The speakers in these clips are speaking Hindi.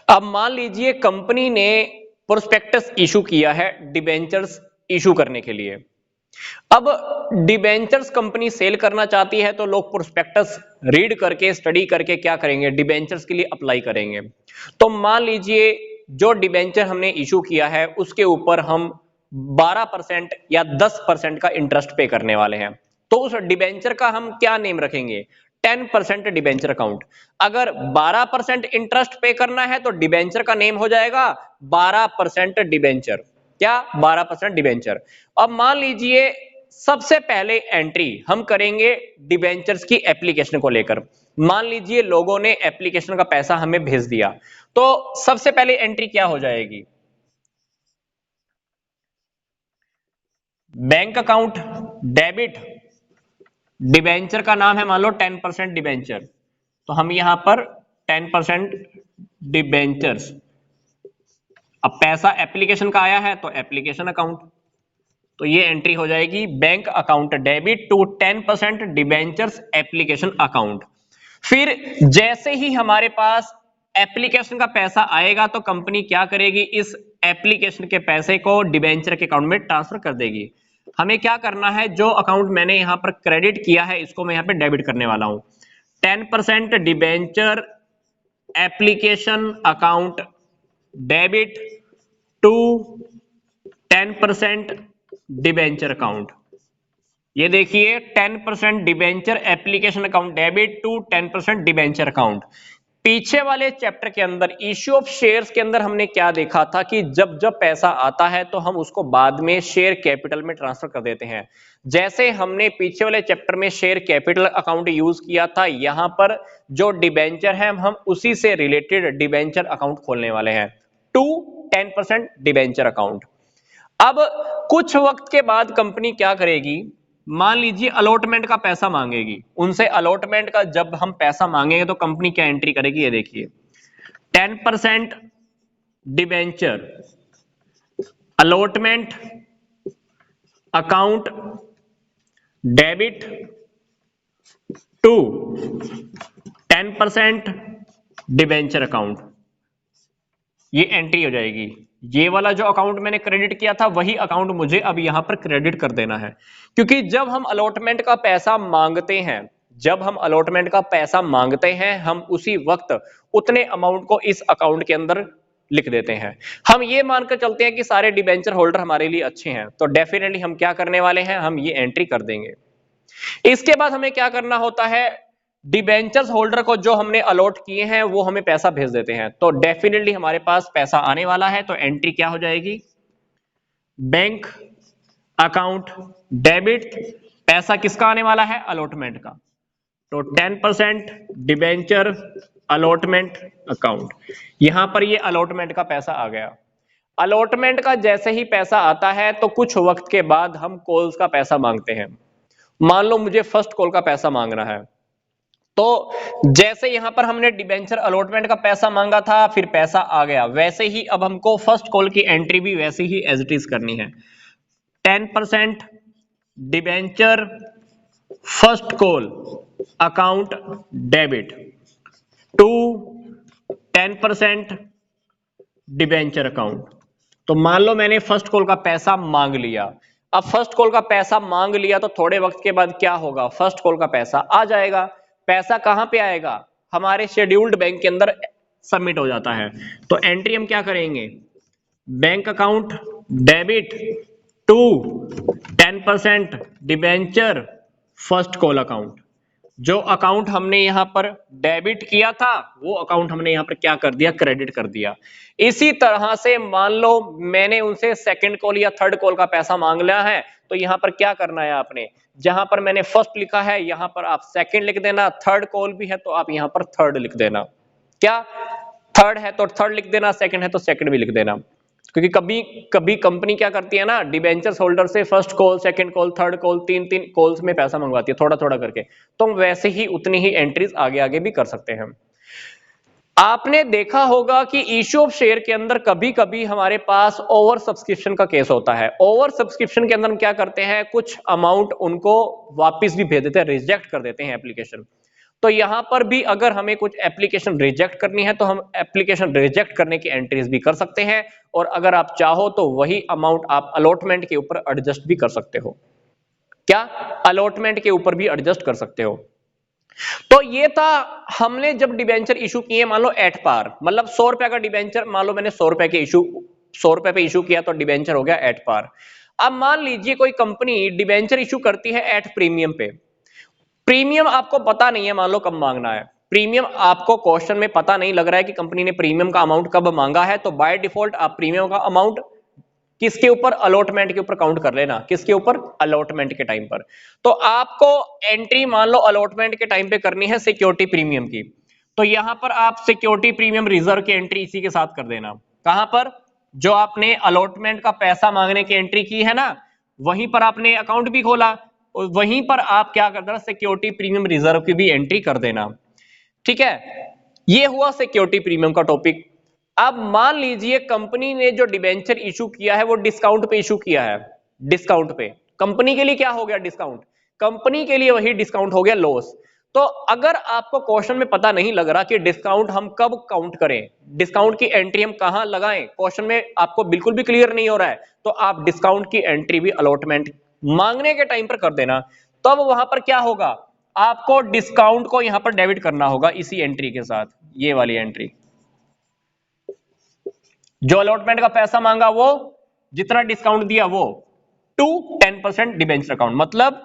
अब मान लीजिए कंपनी ने प्रोस्पेक्टस इशू किया है डिबेंचर्स इशू करने के लिए। अब डिबेंचर्स कंपनी सेल करना चाहती है तो लोग प्रोस्पेक्टस रीड करके स्टडी करके क्या करेंगे, डिबेंचर्स के लिए अप्लाई करेंगे। तो मान लीजिए जो डिबेंचर हमने इशू किया है उसके ऊपर हम 12% या 10% का इंटरेस्ट पे करने वाले हैं, तो उस डिबेंचर का हम क्या नेम रखेंगे, 10% डिबेंचर अकाउंट। अगर 12% इंटरेस्ट पे करना है तो डिबेंचर का नेम हो जाएगा 12% डिबेंचर। क्या, 12% डिबेंचर। अब मान लीजिए सबसे पहले एंट्री हम करेंगे डिबेंचर्स की एप्लीकेशन को लेकर। मान लीजिए लोगों ने एप्लीकेशन का पैसा हमें भेज दिया, तो सबसे पहले एंट्री क्या हो जाएगी, बैंक अकाउंट डेबिट, डिबेंचर का नाम है मान लो 10% डिबेंचर, तो हम यहां पर 10% डिबेंचर्स। अब पैसा एप्लीकेशन का आया है तो एप्लीकेशन अकाउंट, तो ये एंट्री हो जाएगी bank account debit to 10% debentures application account. फिर जैसे ही हमारे पास एप्लीकेशन का पैसा आएगा तो कंपनी क्या करेगी, इस एप्लीकेशन के पैसे को डिबेंचर के अकाउंट में ट्रांसफर कर देगी। हमें क्या करना है, जो अकाउंट मैंने यहां पर क्रेडिट किया है इसको मैं यहां पे डेबिट करने वाला हूं। 10% debenture application account debit to 10% debenture account. ये देखिए 10% debenture application account debit to 10% debenture account. पीछे वाले चैप्टर के अंदर इश्यू ऑफ शेयर्स के अंदर हमने क्या देखा था कि जब जब पैसा आता है तो हम उसको बाद में शेयर कैपिटल में ट्रांसफर कर देते हैं। जैसे हमने पीछे वाले चैप्टर में शेयर कैपिटल अकाउंट यूज किया था, यहां पर जो डिबेंचर है हम उसी से रिलेटेड डिबेंचर अकाउंट खोलने वाले हैं टू 10% डिबेंचर अकाउंट। अब कुछ वक्त के बाद कंपनी क्या करेगी, मान लीजिए अलॉटमेंट का पैसा मांगेगी उनसे। अलॉटमेंट का जब हम पैसा मांगेंगे तो कंपनी क्या एंट्री करेगी, ये देखिए 10% debenture allotment account debit to 10% debenture account, ये एंट्री हो जाएगी। ये वाला जो अकाउंट मैंने क्रेडिट किया था वही अकाउंट मुझे अब यहां पर क्रेडिट कर देना है, क्योंकि जब हम अलॉटमेंट का पैसा मांगते हैं, जब हम अलॉटमेंट का पैसा मांगते हैं हम उसी वक्त उतने अमाउंट को इस अकाउंट के अंदर लिख देते हैं। हम ये मानकर चलते हैं कि सारे डिबेंचर होल्डर हमारे लिए अच्छे हैं, तो डेफिनेटली हम क्या करने वाले हैं, हम ये एंट्री कर देंगे। इसके बाद हमें क्या करना होता है, डिबेंचर्स होल्डर को जो हमने अलॉट किए हैं वो हमें पैसा भेज देते हैं, तो डेफिनेटली हमारे पास पैसा आने वाला है, तो एंट्री क्या हो जाएगी, बैंक अकाउंट डेबिट, पैसा किसका आने वाला है, अलॉटमेंट का, तो 10% डिबेंचर अलॉटमेंट अकाउंट। यहां पर ये अलॉटमेंट का पैसा आ गया। अलॉटमेंट का जैसे ही पैसा आता है तो कुछ वक्त के बाद हम कॉल्स का पैसा मांगते हैं। मान लो मुझे फर्स्ट कॉल का पैसा मांगना है, तो जैसे यहां पर हमने डिबेंचर अलॉटमेंट का पैसा मांगा था फिर पैसा आ गया, वैसे ही अब हमको फर्स्ट कॉल की एंट्री भी वैसे ही एज इट इज करनी है। 10% debenture first call account debit to 10% debenture account. तो मान लो मैंने फर्स्ट कॉल का पैसा मांग लिया। अब फर्स्ट कॉल का पैसा मांग लिया तो थोड़े वक्त के बाद क्या होगा, फर्स्ट कॉल का पैसा आ जाएगा। पैसा कहां पे आएगा, हमारे शेड्यूल्ड बैंक के अंदर सबमिट हो जाता है। तो एंट्री हम क्या करेंगे, bank account debit to 10% debenture first call account. जो अकाउंट हमने यहां पर डेबिट किया था वो अकाउंट हमने यहां पर क्या कर दिया, क्रेडिट कर दिया। इसी तरह से मान लो मैंने उनसे सेकंड कॉल या थर्ड कॉल का पैसा मांग लिया है, तो यहां पर क्या करना है आपने, जहां पर मैंने फर्स्ट लिखा है यहां पर आप सेकंड लिख देना, थर्ड कॉल भी है तो आप यहां पर थर्ड लिख देना। क्या, थर्ड है तो थर्ड लिख देना, सेकंड है तो सेकंड भी लिख देना। क्योंकि कभी कभी कंपनी क्या करती है ना, डिबेंचर्स होल्डर से first call, second call, third call, तीन तीन कॉल्स में पैसा मंगवाती है थोड़ा थोड़ा करके, तो हम वैसे ही उतनी ही एंट्रीज आगे आगे भी कर सकते हैं। आपने देखा होगा कि इश्यू ऑफ शेयर के अंदर कभी कभी हमारे पास ओवर सब्सक्रिप्शन का केस होता है। ओवर सब्सक्रिप्शन के अंदर हम क्या करते हैं, कुछ अमाउंट उनको वापस भी भेज देते हैं, रिजेक्ट कर देते हैं एप्लीकेशन। तो यहां पर भी अगर हमें कुछ एप्लीकेशन रिजेक्ट करनी है तो हम एप्लीकेशन रिजेक्ट करने की एंट्रीज भी कर सकते हैं, और अगर आप चाहो तो वही अमाउंट आप अलॉटमेंट के ऊपर एडजस्ट भी कर सकते हो। क्या? अलॉटमेंट के ऊपर भी एडजस्ट कर सकते हो। तो ये था, हमने जब डिबेंचर इशू किए मान लो एट पार, मतलब 100 रुपए का डिबेंचर, मान लो मैंने 100 रुपए के इशू 100 रुपए पे इशू किया तो डिबेंचर हो गया एट पार। अब मान लीजिए कोई कंपनी डिबेंचर इशू करती है एट प्रीमियम पे। प्रीमियम आपको पता नहीं है मान लो कब मांगना है, प्रीमियम आपको क्वेश्चन में पता नहीं लग रहा है कि कंपनी ने प्रीमियम का अमाउंट कब मांगा है, तो बाय डिफॉल्ट आप प्रीमियम का अमाउंट किसके ऊपर? अलॉटमेंट के ऊपर काउंट कर लेना। किसके ऊपर? अलॉटमेंट के टाइम पर। तो आपको एंट्री मान लो अलॉटमेंट के टाइम पे करनी है सिक्योरिटी प्रीमियम की, तो यहां पर आप सिक्योरिटी प्रीमियम रिजर्व की एंट्री इसी के साथ कर देना। कहां पर? जो आपने अलॉटमेंट का पैसा मांगने की एंट्री की है ना, वहीं पर आपने अकाउंट भी खोला, और वहीं पर आप क्या कर देना? सिक्योरिटी प्रीमियम रिजर्व की भी एंट्री कर देना। ठीक है, ये हुआ सिक्योरिटी प्रीमियम का टॉपिक। अब मान लीजिए कंपनी ने जो डिबेंचर इशू किया है वो डिस्काउंट पे इशू किया है। डिस्काउंट पे कंपनी के लिए क्या हो गया? डिस्काउंट। कंपनी के लिए वही डिस्काउंट हो गया लॉस। तो अगर आपको क्वेश्चन में पता नहीं लग रहा कि डिस्काउंट हम कब काउंट करें, डिस्काउंट की एंट्री हम कहां लगाएं, क्वेश्चन में आपको बिल्कुल भी क्लियर नहीं हो रहा है, तो आप डिस्काउंट की एंट्री भी अलॉटमेंट मांगने के टाइम पर कर देना। तब वहां पर क्या होगा? आपको डिस्काउंट को यहां पर डेबिट करना होगा इसी एंट्री के साथ, ये वाली एंट्री। जो अलॉटमेंट का पैसा मांगा वो, जितना डिस्काउंट दिया वो, टू 10% डिबेंचर अकाउंट। मतलब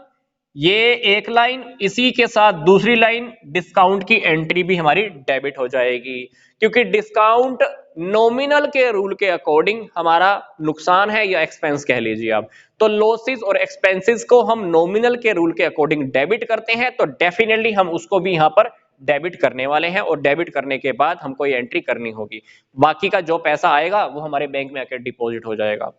ये एक लाइन, इसी के साथ दूसरी लाइन डिस्काउंट की एंट्री भी हमारी डेबिट हो जाएगी, क्योंकि डिस्काउंट नॉमिनल के रूल के अकॉर्डिंग हमारा नुकसान है या एक्सपेंस कह लीजिए आप। तो लॉसेस और एक्सपेंसेस को हम नॉमिनल के रूल के अकॉर्डिंग डेबिट करते हैं, तो डेफिनेटली हम उसको भी यहां पर डेबिट करने वाले हैं, और डेबिट करने के बाद हमको ये एंट्री करनी होगी। बाकी का जो पैसा आएगा वो हमारे बैंक में आकर डिपॉजिट हो जाएगा।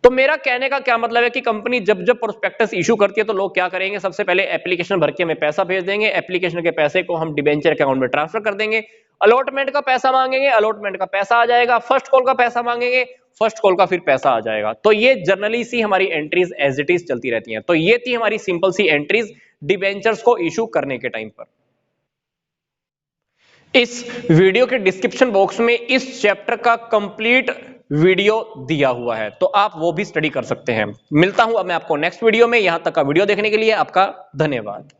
तो मेरा कहने का क्या मतलब है कि कंपनी जब जब प्रोस्पेक्टस इशू करती है तो लोग क्या करेंगे? सबसे पहले एप्लीकेशन भर के हमें पैसा भेज देंगे, एप्लीकेशन के पैसे को हम डिबेंचर के अकाउंट में ट्रांसफर कर देंगे। अलॉटमेंट का पैसा मांगेंगे, अलॉटमेंट का पैसा आ जाएगा। फर्स्ट कॉल का पैसा मांगेंगे, फर्स्ट कॉल का फिर पैसा आ जाएगा। तो ये जनरली सी हमारी एंट्रीज एज इट इज चलती रहती हैं। तो ये थी हमारी सिंपल सी एंट्रीज डिबेंचर्स को इशू करने के टाइम पर। इस वीडियो के डिस्क्रिप्शन बॉक्स में इस चैप्टर का कंप्लीट वीडियो दिया हुआ है, तो आप वो भी स्टडी कर सकते हैं। मिलता हूं अब मैं आपको नेक्स्ट वीडियो में। यहां तक का वीडियो देखने के लिए आपका धन्यवाद।